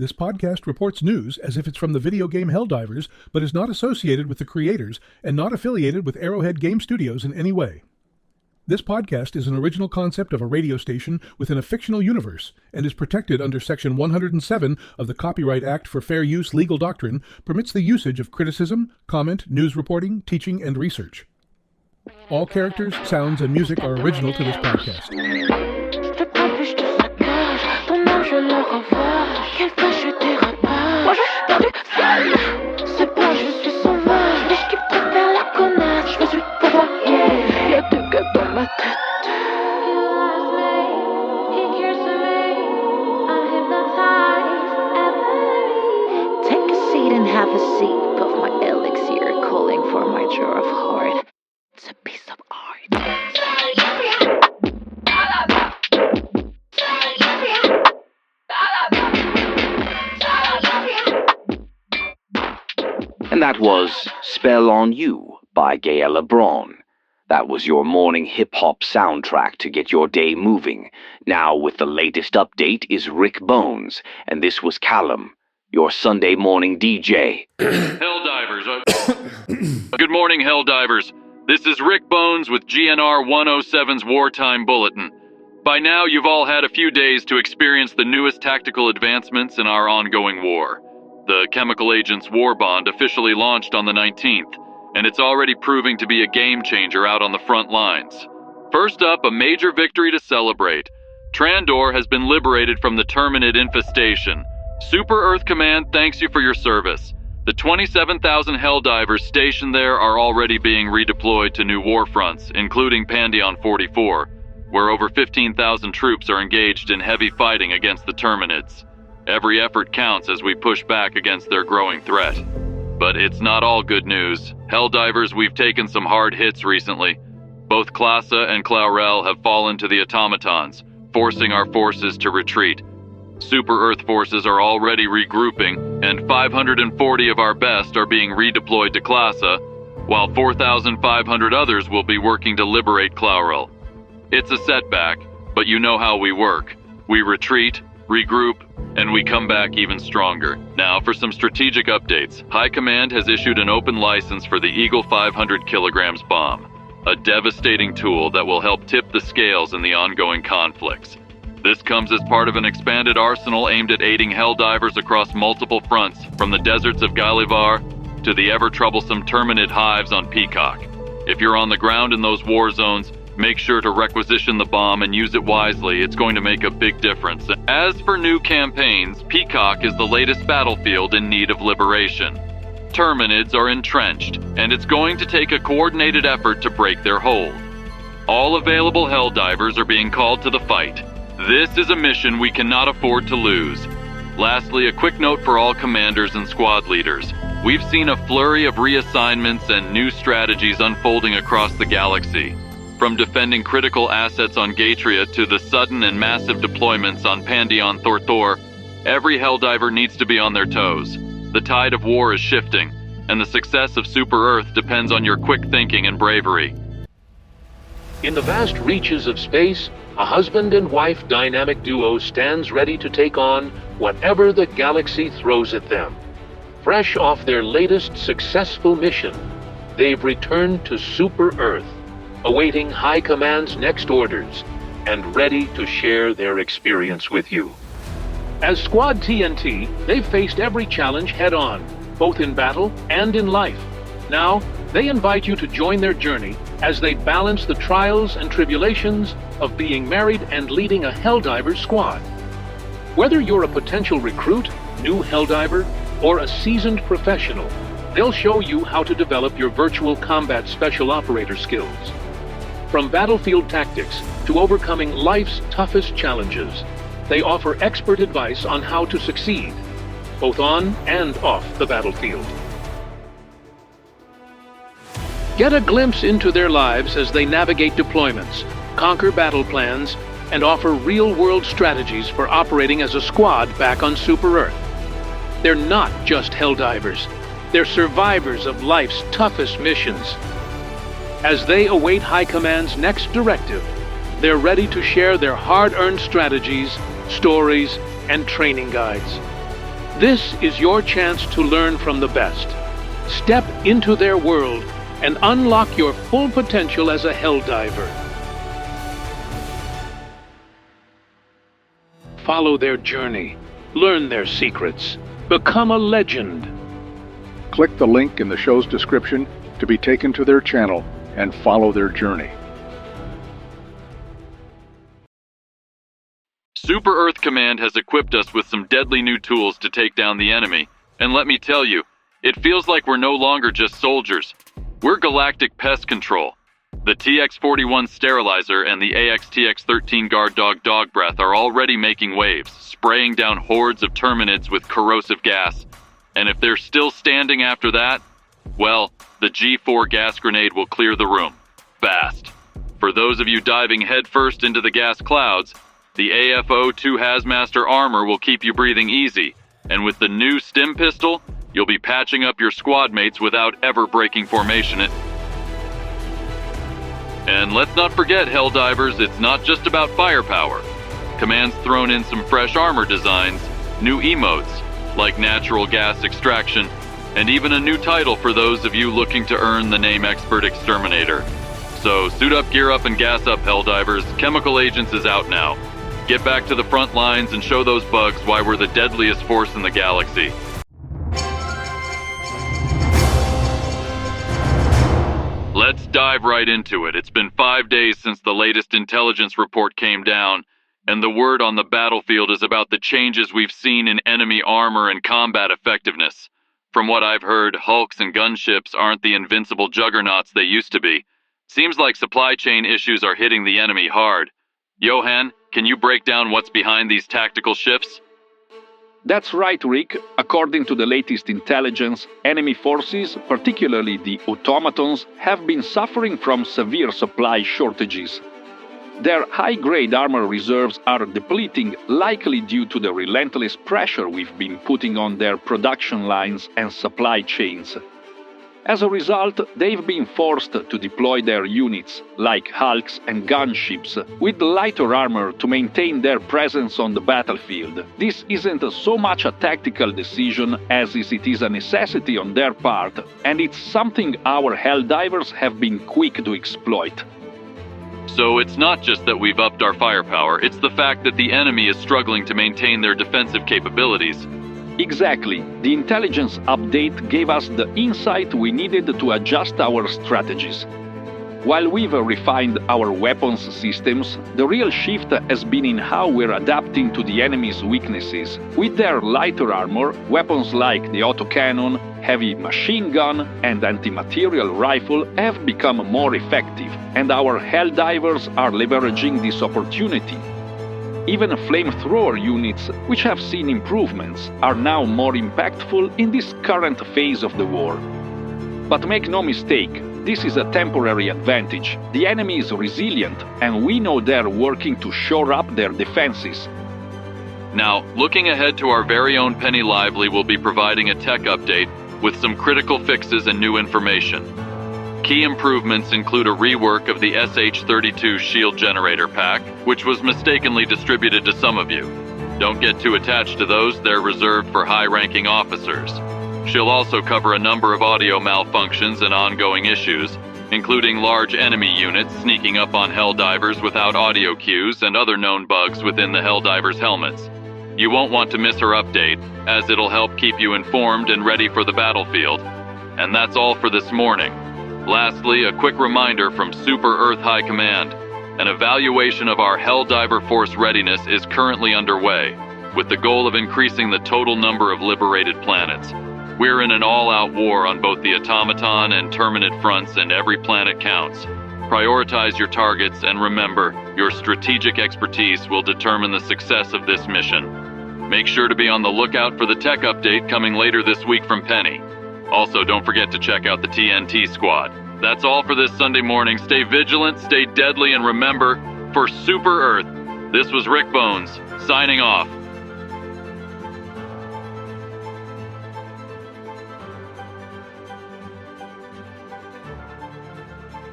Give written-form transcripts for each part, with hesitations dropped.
This podcast reports news as if it's from the video game Helldivers, but is not associated with the creators and not affiliated with Arrowhead Game Studios in any way. This podcast is an original concept of a radio station within a fictional universe and is protected under Section 107 of the Copyright Act for Fair Use Legal Doctrine, permits the usage of criticism, comment, news reporting, teaching, and research. All characters, sounds, and music are original to this podcast. Take a seat and have a sip of my elixir, calling for my jar of heart. It's a piece of art. And that was Spell on You by Gael LeBron. That was your morning hip-hop soundtrack to get your day moving. Now with the latest update is Rick Bones, and this was Callum, your Sunday morning DJ. Helldivers. Good morning, Helldivers. This is Rick Bones with GNR 107's Wartime Bulletin. By now, you've all had a few days to experience the newest tactical advancements in our ongoing war. The Chemical Agents War Bond officially launched on the 19th, and it's already proving to be a game-changer out on the front lines. First up, a major victory to celebrate. Trandor has been liberated from the Terminid infestation. Super Earth Command thanks you for your service. The 27,000 Helldivers stationed there are already being redeployed to new war fronts, including Pandion 44, where over 15,000 troops are engaged in heavy fighting against the Terminids. Every effort counts as we push back against their growing threat. But it's not all good news. Helldivers, we've taken some hard hits recently. Both Clasa and Claorell have fallen to the automatons, forcing our forces to retreat. Super Earth forces are already regrouping, and 540 of our best are being redeployed to Clasa, while 4,500 others will be working to liberate Claorell. It's a setback, but you know how we work. We retreat, regroup, and we come back even stronger. Now for some strategic updates. High Command has issued an open license for the Eagle 500 kilograms bomb, a devastating tool that will help tip the scales in the ongoing conflicts. This comes as part of an expanded arsenal aimed at aiding Helldivers across multiple fronts, from the deserts of Galivar to the ever-troublesome Terminid hives on Peacock. If you're on the ground in those war zones, make sure to requisition the bomb and use it wisely. It's going to make a big difference. As for new campaigns, Peacock is the latest battlefield in need of liberation. Terminids are entrenched, and it's going to take a coordinated effort to break their hold. All available Helldivers are being called to the fight. This is a mission we cannot afford to lose. Lastly, a quick note for all commanders and squad leaders. We've seen a flurry of reassignments and new strategies unfolding across the galaxy. From defending critical assets on Gatria to the sudden and massive deployments on Pandion Thorthor, every Helldiver needs to be on their toes. The tide of war is shifting, and the success of Super Earth depends on your quick thinking and bravery. In the vast reaches of space, a husband and wife dynamic duo stands ready to take on whatever the galaxy throws at them. Fresh off their latest successful mission, they've returned to Super Earth, awaiting High Command's next orders, and ready to share their experience with you. As Squad TNT, they've faced every challenge head-on, both in battle and in life. Now, they invite you to join their journey as they balance the trials and tribulations of being married and leading a Helldiver squad. Whether you're a potential recruit, new Helldiver, or a seasoned professional, they'll show you how to develop your virtual combat special operator skills. From battlefield tactics to overcoming life's toughest challenges, they offer expert advice on how to succeed, both on and off the battlefield. Get a glimpse into their lives as they navigate deployments, conquer battle plans, and offer real-world strategies for operating as a squad back on Super Earth. They're not just Helldivers. They're survivors of life's toughest missions. As they await High Command's next directive, they're ready to share their hard-earned strategies, stories, and training guides. This is your chance to learn from the best. Step into their world and unlock your full potential as a Helldiver. Follow their journey. Learn their secrets. Become a legend. Click the link in the show's description to be taken to their channel and follow their journey. Super Earth Command has equipped us with some deadly new tools to take down the enemy, and let me tell you, it feels like we're no longer just soldiers. We're galactic pest control. The TX-41 Sterilizer and the AX-TX-13 Guard Dog Breath are already making waves, spraying down hordes of terminids with corrosive gas. And if they're still standing after that, well, the G4 gas grenade will clear the room. Fast. For those of you diving headfirst into the gas clouds, the AFO-2 Hazmaster armor will keep you breathing easy, and with the new stim pistol, you'll be patching up your squad mates without ever breaking formation. And let's not forget, Helldivers, it's not just about firepower. Command's thrown in some fresh armor designs, new emotes, like natural gas extraction, and even a new title for those of you looking to earn the name Expert Exterminator. So suit up, gear up, and gas up, Helldivers. Chemical Agents is out now. Get back to the front lines and show those bugs why we're the deadliest force in the galaxy. Let's dive right into it. It's been 5 days since the latest intelligence report came down, and the word on the battlefield is about the changes we've seen in enemy armor and combat effectiveness. From what I've heard, hulks and gunships aren't the invincible juggernauts they used to be. Seems like supply chain issues are hitting the enemy hard. Johan, can you break down what's behind these tactical shifts? That's right, Rick. According to the latest intelligence, enemy forces, particularly the automatons, have been suffering from severe supply shortages. Their high-grade armor reserves are depleting, likely due to the relentless pressure we've been putting on their production lines and supply chains. As a result, they've been forced to deploy their units, like hulks and gunships, with lighter armor to maintain their presence on the battlefield. This isn't so much a tactical decision as it is a necessity on their part, and it's something our Helldivers have been quick to exploit. So it's not just that we've upped our firepower, it's the fact that the enemy is struggling to maintain their defensive capabilities. Exactly. The intelligence update gave us the insight we needed to adjust our strategies. While we've refined our weapons systems, the real shift has been in how we're adapting to the enemy's weaknesses. With their lighter armor, weapons like the autocannon, heavy machine gun, and anti-material rifle have become more effective, and our Helldivers are leveraging this opportunity. Even flamethrower units, which have seen improvements, are now more impactful in this current phase of the war. But make no mistake, this is a temporary advantage. The enemy is resilient, and we know they're working to shore up their defenses. Now, looking ahead to our very own Penny Lively will be providing a tech update with some critical fixes and new information. Key improvements include a rework of the SH-32 shield generator pack, which was mistakenly distributed to some of you. Don't get too attached to those, they're reserved for high-ranking officers. She'll also cover a number of audio malfunctions and ongoing issues, including large enemy units sneaking up on Helldivers without audio cues and other known bugs within the Helldivers' helmets. You won't want to miss her update, as it'll help keep you informed and ready for the battlefield. And that's all for this morning. Lastly, a quick reminder from Super Earth High Command. An evaluation of our Helldiver force readiness is currently underway, with the goal of increasing the total number of liberated planets. We're in an all-out war on both the automaton and terminid fronts, and every planet counts. Prioritize your targets, and remember, your strategic expertise will determine the success of this mission. Make sure to be on the lookout for the tech update coming later this week from Penny. Also, don't forget to check out the TNT squad. That's all for this Sunday morning. Stay vigilant, stay deadly, and remember, for Super Earth, this was Rick Bones, signing off.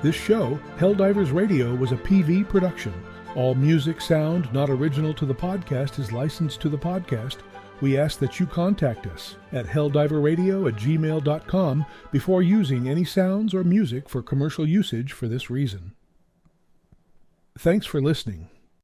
This show, Helldivers Radio, was a PV production. All music, sound not original to the podcast is licensed to the podcast. we ask that you contact us at helldiverradio@gmail.com before using any sounds or music for commercial usage for this reason. Thanks for listening.